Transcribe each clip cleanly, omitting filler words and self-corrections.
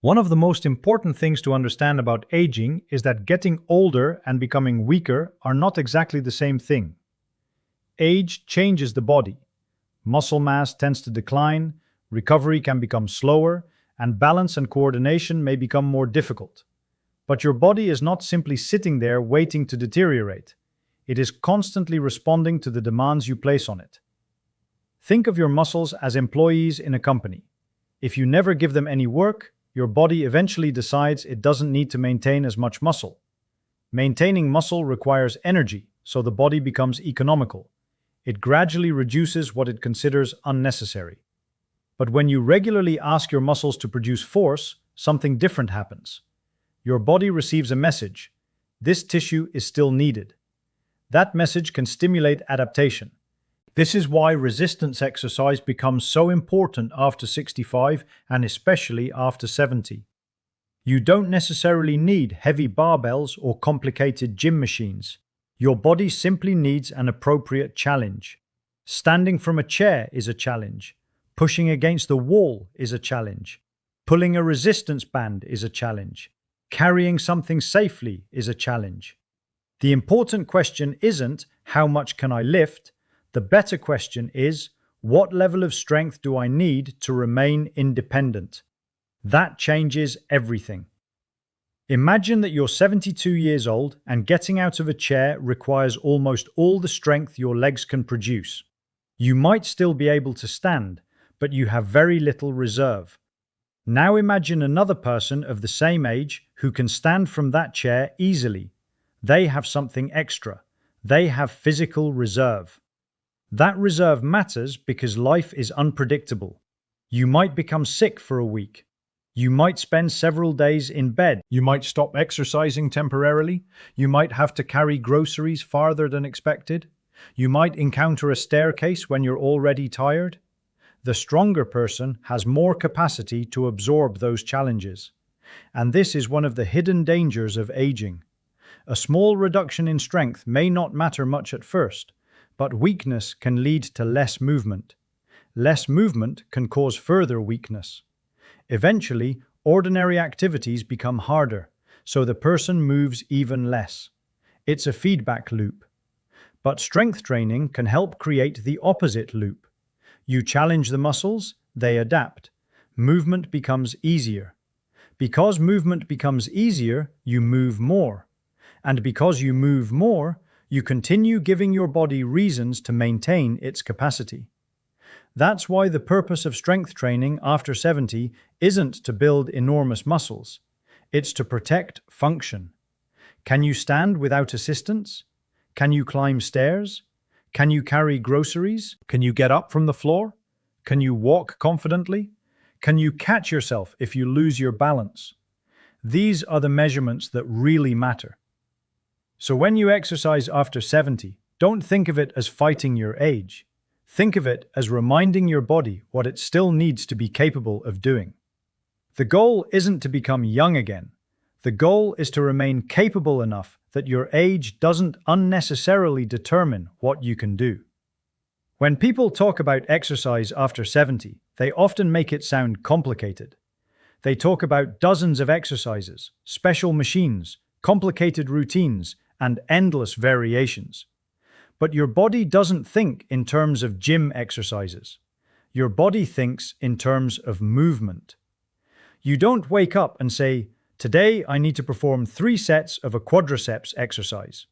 One of the most important things to understand about aging is that getting older and becoming weaker are not exactly the same thing. Age changes the body. Muscle mass tends to decline, recovery can become slower, and balance and coordination may become more difficult. But your body is not simply sitting there waiting to deteriorate. It is constantly responding to the demands you place on it. Think of your muscles as employees in a company. If you never give them any work, your body eventually decides it doesn't need to maintain as much muscle. Maintaining muscle requires energy, so the body becomes economical. It gradually reduces what it considers unnecessary. But when you regularly ask your muscles to produce force, something different happens. Your body receives a message. This tissue is still needed. That message can stimulate adaptation. This is why resistance exercise becomes so important after 65 and especially after 70. You don't necessarily need heavy barbells or complicated gym machines. Your body simply needs an appropriate challenge. Standing from a chair is a challenge. Pushing against the wall is a challenge. Pulling a resistance band is a challenge. Carrying something safely is a challenge. The important question isn't, how much can I lift? The better question is, what level of strength do I need to remain independent? That changes everything. Imagine that you're 72 years old and getting out of a chair requires almost all the strength your legs can produce. You might still be able to stand, but you have very little reserve. Now imagine another person of the same age who can stand from that chair easily. They have something extra. They have physical reserve. That reserve matters because life is unpredictable. You might become sick for a week. You might spend several days in bed. You might stop exercising temporarily. You might have to carry groceries farther than expected. You might encounter a staircase when you're already tired. The stronger person has more capacity to absorb those challenges. And this is one of the hidden dangers of aging. A small reduction in strength may not matter much at first, but weakness can lead to less movement. Less movement can cause further weakness. Eventually, ordinary activities become harder, so the person moves even less. It's a feedback loop. But strength training can help create the opposite loop. You challenge the muscles, they adapt. Movement becomes easier. Because movement becomes easier, you move more. And because you move more, you continue giving your body reasons to maintain its capacity. That's why the purpose of strength training after 70 isn't to build enormous muscles. It's to protect function. Can you stand without assistance? Can you climb stairs? Can you carry groceries? Can you get up from the floor? Can you walk confidently? Can you catch yourself if you lose your balance? These are the measurements that really matter. So when you exercise after 70, don't think of it as fighting your age. Think of it as reminding your body what it still needs to be capable of doing. The goal isn't to become young again. The goal is to remain capable enough that your age doesn't unnecessarily determine what you can do. When people talk about exercise after 70, they often make it sound complicated. They talk about dozens of exercises, special machines, complicated routines, and endless variations. But your body doesn't think in terms of gym exercises. Your body thinks in terms of movement. You don't wake up and say, "Today I need to perform 3 sets of a quadriceps exercise."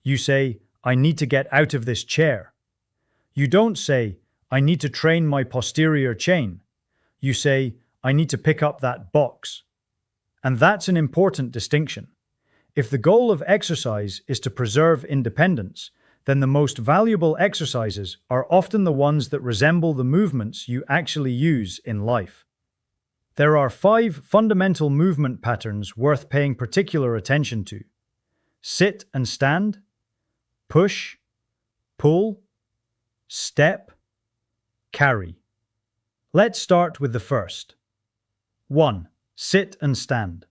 You say, "I need to get out of this chair." You don't say, "I need to train my posterior chain." You say, "I need to pick up that box." And that's an important distinction. If the goal of exercise is to preserve independence, then the most valuable exercises are often the ones that resemble the movements you actually use in life. There are 5 fundamental movement patterns worth paying particular attention to: sit and stand, push, pull, step, carry. Let's start with the first. 1. Sit and stand.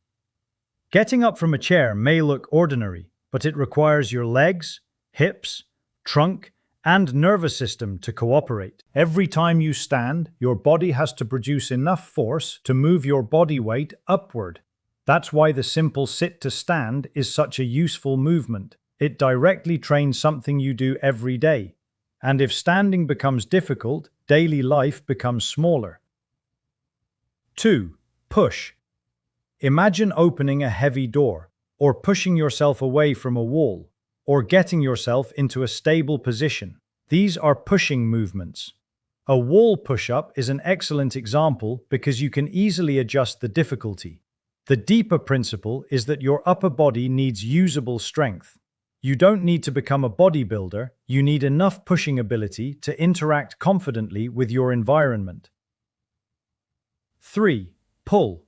Getting up from a chair may look ordinary, but it requires your legs, hips, trunk, and nervous system to cooperate. Every time you stand, your body has to produce enough force to move your body weight upward. That's why the simple sit to stand is such a useful movement. It directly trains something you do every day. And if standing becomes difficult, daily life becomes smaller. 2. Push. Imagine opening a heavy door, or pushing yourself away from a wall, or getting yourself into a stable position. These are pushing movements. A wall push-up is an excellent example because you can easily adjust the difficulty. The deeper principle is that your upper body needs usable strength. You don't need to become a bodybuilder, you need enough pushing ability to interact confidently with your environment. 3. Pull.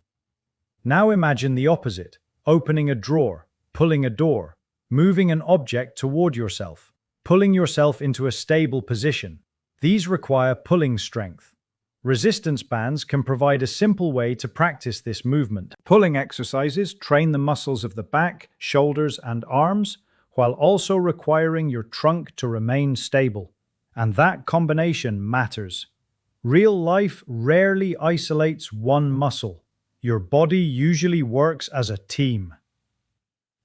Now imagine the opposite, opening a drawer, pulling a door, moving an object toward yourself, pulling yourself into a stable position. These require pulling strength. Resistance bands can provide a simple way to practice this movement. Pulling exercises train the muscles of the back, shoulders, and arms, while also requiring your trunk to remain stable. And that combination matters. Real life rarely isolates one muscle. Your body usually works as a team.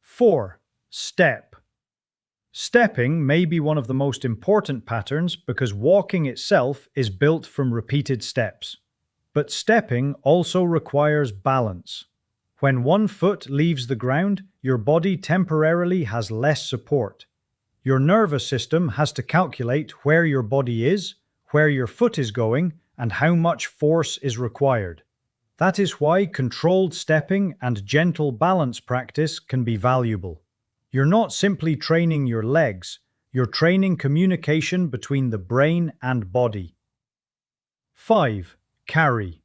4. Step. Stepping may be one of the most important patterns because walking itself is built from repeated steps. But stepping also requires balance. When one foot leaves the ground, your body temporarily has less support. Your nervous system has to calculate where your body is, where your foot is going, and how much force is required. That is why controlled stepping and gentle balance practice can be valuable. You're not simply training your legs, you're training communication between the brain and body. 5. Carry.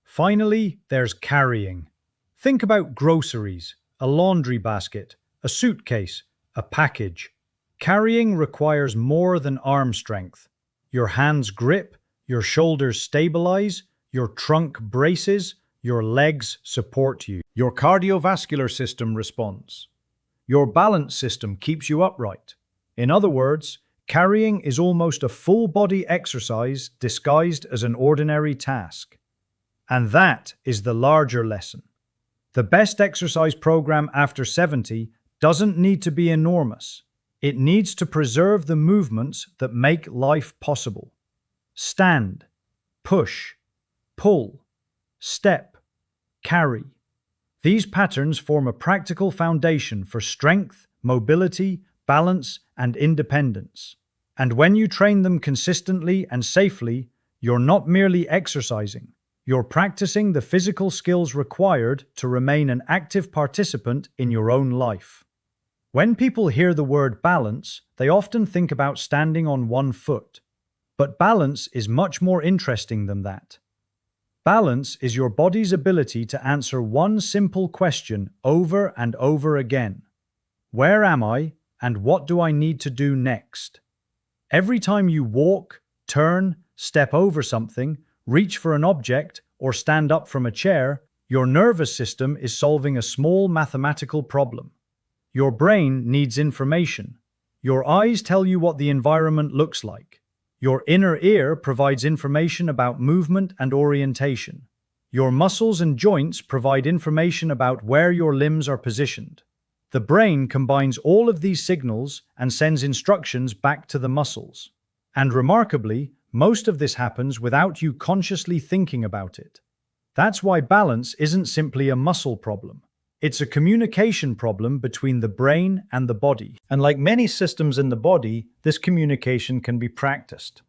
Finally, there's carrying. Think about groceries, a laundry basket, a suitcase, a package. Carrying requires more than arm strength. Your hands grip, your shoulders stabilize, your trunk braces, your legs support you. Your cardiovascular system responds. Your balance system keeps you upright. In other words, carrying is almost a full-body exercise disguised as an ordinary task. And that is the larger lesson. The best exercise program after 70 doesn't need to be enormous. It needs to preserve the movements that make life possible. Stand, push, pull, step, carry. These patterns form a practical foundation for strength, mobility, balance, and independence. And when you train them consistently and safely, you're not merely exercising. You're practicing the physical skills required to remain an active participant in your own life. When people hear the word balance, they often think about standing on one foot. But balance is much more interesting than that. Balance is your body's ability to answer one simple question over and over again. Where am I, and what do I need to do next? Every time you walk, turn, step over something, reach for an object, or stand up from a chair, your nervous system is solving a small mathematical problem. Your brain needs information. Your eyes tell you what the environment looks like. Your inner ear provides information about movement and orientation. Your muscles and joints provide information about where your limbs are positioned. The brain combines all of these signals and sends instructions back to the muscles. And remarkably, most of this happens without you consciously thinking about it. That's why balance isn't simply a muscle problem. It's a communication problem between the brain and the body. And like many systems in the body, this communication can be practiced.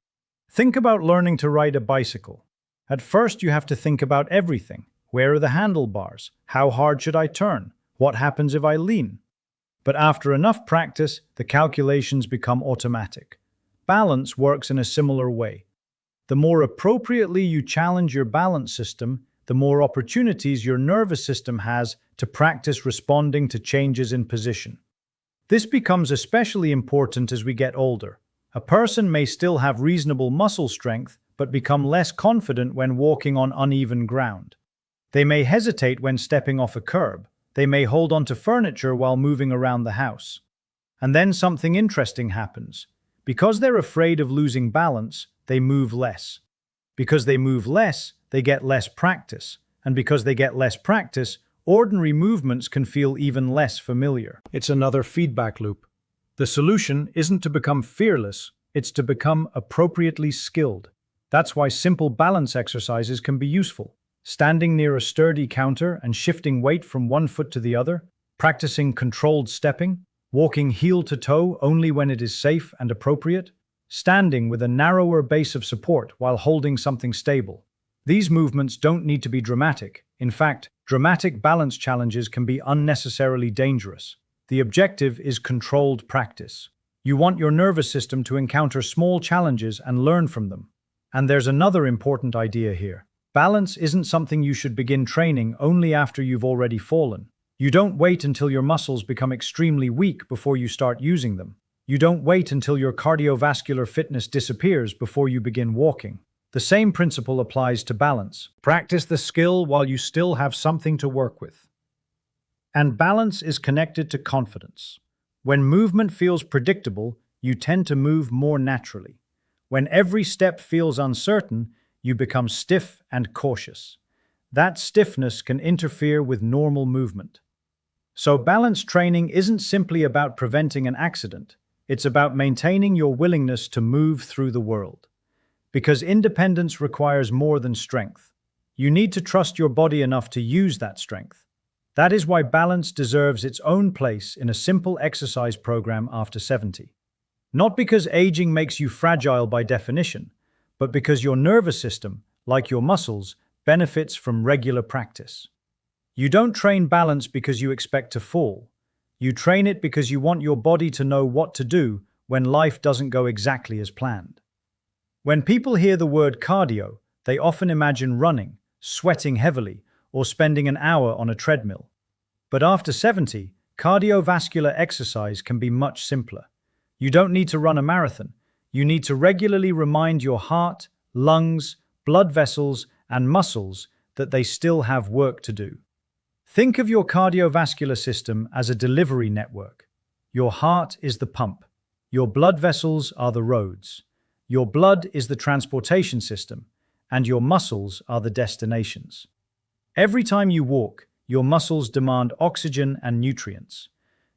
Think about learning to ride a bicycle. At first, you have to think about everything. Where are the handlebars? How hard should I turn? What happens if I lean? But after enough practice, the calculations become automatic. Balance works in a similar way. The more appropriately you challenge your balance system, the more opportunities your nervous system has to practice responding to changes in position. This becomes especially important as we get older. A person may still have reasonable muscle strength, but become less confident when walking on uneven ground. They may hesitate when stepping off a curb. They may hold onto furniture while moving around the house. And then something interesting happens. Because they're afraid of losing balance, they move less. Because they move less, they get less practice. And because they get less practice, ordinary movements can feel even less familiar. It's another feedback loop. The solution isn't to become fearless, it's to become appropriately skilled. That's why simple balance exercises can be useful. Standing near a sturdy counter and shifting weight from one foot to the other, practicing controlled stepping, walking heel to toe only when it is safe and appropriate, standing with a narrower base of support while holding something stable. These movements don't need to be dramatic. In fact, dramatic balance challenges can be unnecessarily dangerous. The objective is controlled practice. You want your nervous system to encounter small challenges and learn from them. And there's another important idea here. Balance isn't something you should begin training only after you've already fallen. You don't wait until your muscles become extremely weak before you start using them. You don't wait until your cardiovascular fitness disappears before you begin walking. The same principle applies to balance. Practice the skill while you still have something to work with. And balance is connected to confidence. When movement feels predictable, you tend to move more naturally. When every step feels uncertain, you become stiff and cautious. That stiffness can interfere with normal movement. So balance training isn't simply about preventing an accident. It's about maintaining your willingness to move through the world. Because independence requires more than strength. You need to trust your body enough to use that strength. That is why balance deserves its own place in a simple exercise program after 70. Not because aging makes you fragile by definition, but because your nervous system, like your muscles, benefits from regular practice. You don't train balance because you expect to fall. You train it because you want your body to know what to do when life doesn't go exactly as planned. When people hear the word cardio, they often imagine running, sweating heavily, or spending an hour on a treadmill. But after 70, cardiovascular exercise can be much simpler. You don't need to run a marathon. You need to regularly remind your heart, lungs, blood vessels, and muscles that they still have work to do. Think of your cardiovascular system as a delivery network. Your heart is the pump. Your blood vessels are the roads. Your blood is the transportation system, and your muscles are the destinations. Every time you walk, your muscles demand oxygen and nutrients.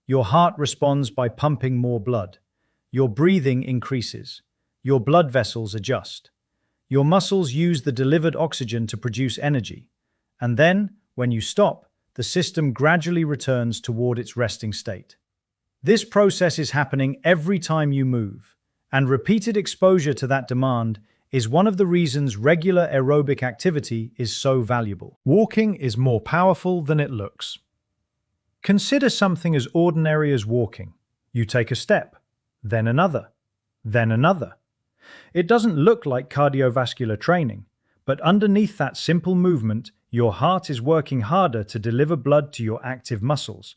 Your heart responds by pumping more blood. Your breathing increases. Your blood vessels adjust. Your muscles use the delivered oxygen to produce energy. And then, when you stop, the system gradually returns toward its resting state. This process is happening every time you move, and repeated exposure to that demand is one of the reasons regular aerobic activity is so valuable. Walking is more powerful than it looks. Consider something as ordinary as walking. You take a step, then another, then another. It doesn't look like cardiovascular training, but underneath that simple movement, your heart is working harder to deliver blood to your active muscles.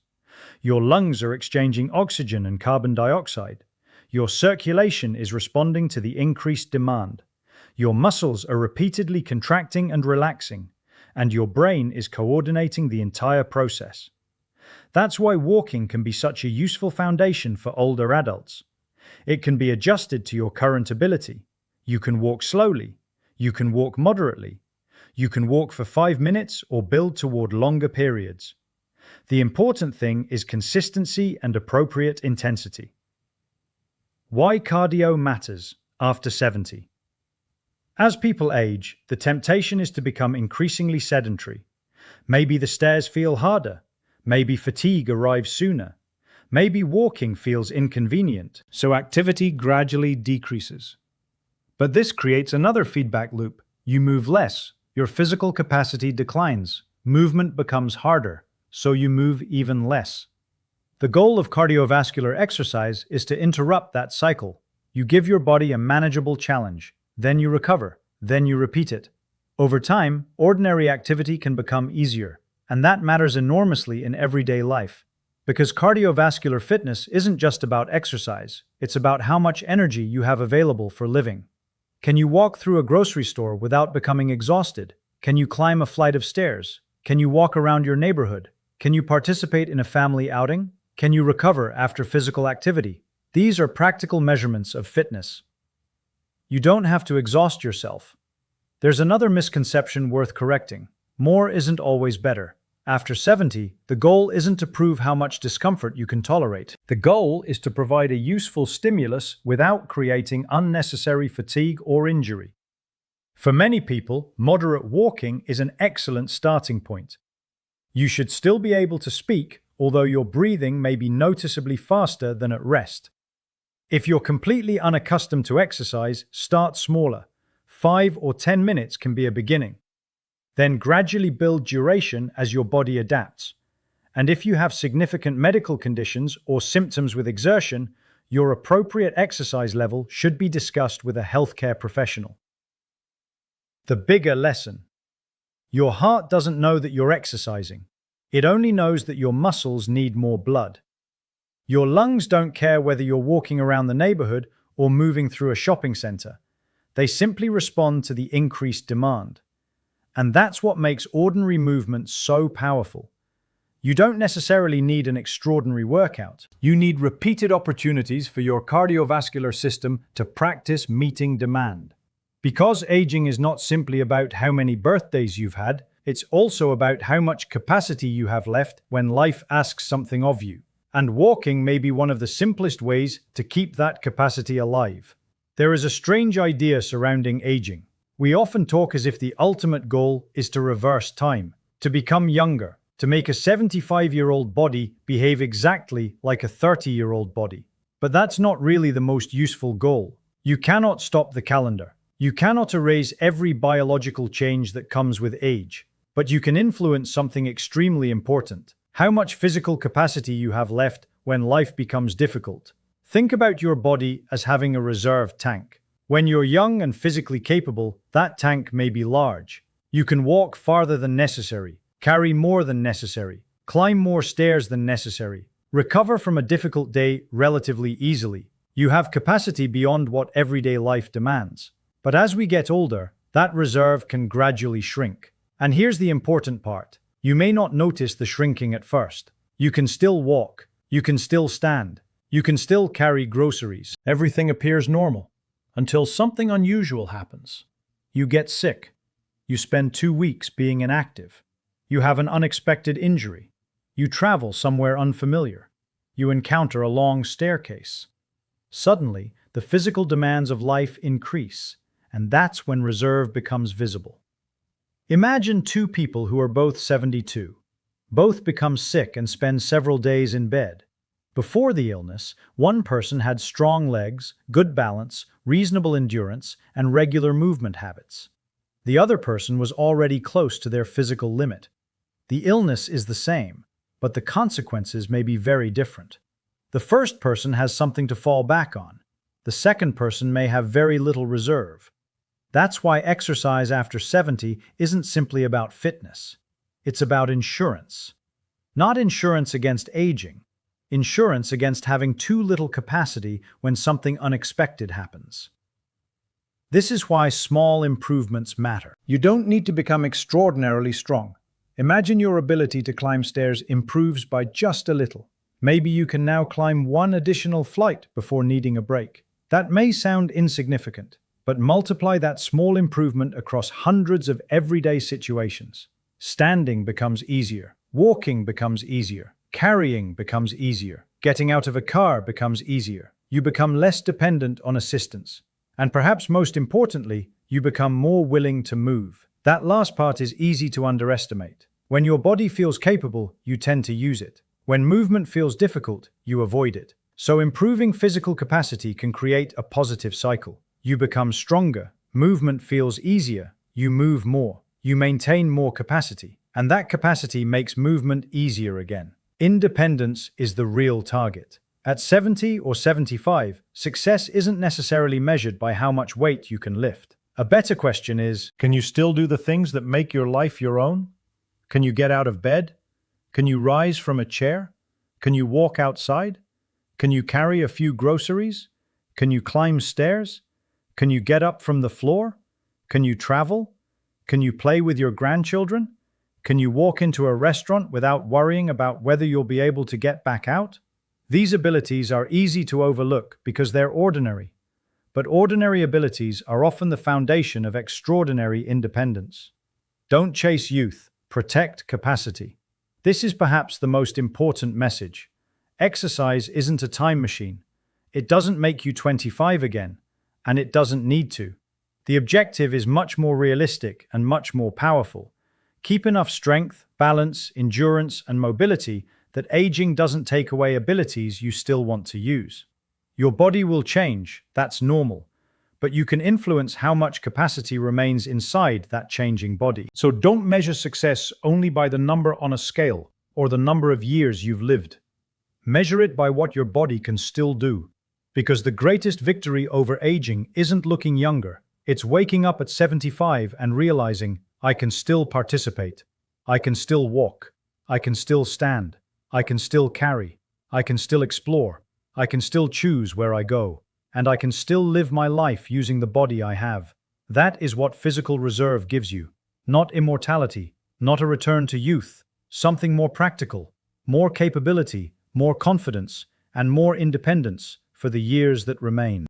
Your lungs are exchanging oxygen and carbon dioxide. Your circulation is responding to the increased demand. Your muscles are repeatedly contracting and relaxing, and your brain is coordinating the entire process. That's why walking can be such a useful foundation for older adults. It can be adjusted to your current ability. You can walk slowly. You can walk moderately. You can walk for 5 minutes or build toward longer periods. The important thing is consistency and appropriate intensity. Why cardio matters after 70. As people age, the temptation is to become increasingly sedentary. Maybe the stairs feel harder. Maybe fatigue arrives sooner. Maybe walking feels inconvenient, so activity gradually decreases. But this creates another feedback loop. You move less, your physical capacity declines, movement becomes harder, so you move even less. The goal of cardiovascular exercise is to interrupt that cycle. You give your body a manageable challenge, then you recover, then you repeat it. Over time, ordinary activity can become easier, and that matters enormously in everyday life. Because cardiovascular fitness isn't just about exercise, it's about how much energy you have available for living. Can you walk through a grocery store without becoming exhausted? Can you climb a flight of stairs? Can you walk around your neighborhood? Can you participate in a family outing? Can you recover after physical activity? These are practical measurements of fitness. You don't have to exhaust yourself. There's another misconception worth correcting. More isn't always better. After 70, the goal isn't to prove how much discomfort you can tolerate. The goal is to provide a useful stimulus without creating unnecessary fatigue or injury. For many people, moderate walking is an excellent starting point. You should still be able to speak, although your breathing may be noticeably faster than at rest. If you're completely unaccustomed to exercise, start smaller. 5 or 10 minutes can be a beginning. Then gradually build duration as your body adapts. And if you have significant medical conditions or symptoms with exertion, your appropriate exercise level should be discussed with a healthcare professional. The bigger lesson. Your heart doesn't know that you're exercising. It only knows that your muscles need more blood. Your lungs don't care whether you're walking around the neighborhood or moving through a shopping center. They simply respond to the increased demand. And that's what makes ordinary movement so powerful. You don't necessarily need an extraordinary workout. You need repeated opportunities for your cardiovascular system to practice meeting demand. Because aging is not simply about how many birthdays you've had, it's also about how much capacity you have left when life asks something of you. And walking may be one of the simplest ways to keep that capacity alive. There is a strange idea surrounding aging. We often talk as if the ultimate goal is to reverse time, to become younger, to make a 75-year-old body behave exactly like a 30-year-old body. But that's not really the most useful goal. You cannot stop the calendar. You cannot erase every biological change that comes with age. But you can influence something extremely important: how much physical capacity you have left when life becomes difficult. Think about your body as having a reserve tank. When you're young and physically capable, that tank may be large. You can walk farther than necessary, carry more than necessary, climb more stairs than necessary, recover from a difficult day relatively easily. You have capacity beyond what everyday life demands. But as we get older, that reserve can gradually shrink. And here's the important part. You may not notice the shrinking at first. You can still walk. You can still stand. You can still carry groceries. Everything appears normal. Until something unusual happens. You get sick. You spend 2 weeks being inactive. You have an unexpected injury. You travel somewhere unfamiliar. You encounter a long staircase. Suddenly, the physical demands of life increase, and that's when reserve becomes visible. Imagine 2 people who are both 72. Both become sick and spend several days in bed. Before the illness, one person had strong legs, good balance, reasonable endurance, and regular movement habits. The other person was already close to their physical limit. The illness is the same, but the consequences may be very different. The first person has something to fall back on. The second person may have very little reserve. That's why exercise after 70 isn't simply about fitness. It's about insurance. Not insurance against aging. Insurance against having too little capacity when something unexpected happens. This is why small improvements matter. You don't need to become extraordinarily strong. Imagine your ability to climb stairs improves by just a little. Maybe you can now climb 1 additional flight before needing a break. That may sound insignificant, but multiply that small improvement across hundreds of everyday situations. Standing becomes easier. Walking becomes easier. Carrying becomes easier. Getting out of a car becomes easier. You become less dependent on assistance. And perhaps most importantly, you become more willing to move. That last part is easy to underestimate. When your body feels capable, you tend to use it. When movement feels difficult, you avoid it. So improving physical capacity can create a positive cycle. You become stronger. Movement feels easier. You move more. You maintain more capacity. And that capacity makes movement easier again. Independence is the real target. At 70 or 75, success isn't necessarily measured by how much weight you can lift. A better question is, can you still do the things that make your life your own? Can you get out of bed? Can you rise from a chair? Can you walk outside? Can you carry a few groceries? Can you climb stairs? Can you get up from the floor? Can you travel? Can you play with your grandchildren? Can you walk into a restaurant without worrying about whether you'll be able to get back out? These abilities are easy to overlook because they're ordinary, but ordinary abilities are often the foundation of extraordinary independence. Don't chase youth, protect capacity. This is perhaps the most important message. Exercise isn't a time machine. It doesn't make you 25 again, and it doesn't need to. The objective is much more realistic and much more powerful. Keep enough strength, balance, endurance, and mobility that aging doesn't take away abilities you still want to use. Your body will change, that's normal, but you can influence how much capacity remains inside that changing body. So don't measure success only by the number on a scale or the number of years you've lived. Measure it by what your body can still do. Because the greatest victory over aging isn't looking younger. It's waking up at 75 and realizing, I can still participate. I can still walk. I can still stand. I can still carry. I can still explore. I can still choose where I go. And I can still live my life using the body I have. That is what physical reserve gives you. Not immortality, not a return to youth. Something more practical, more capability, more confidence, and more independence for the years that remain.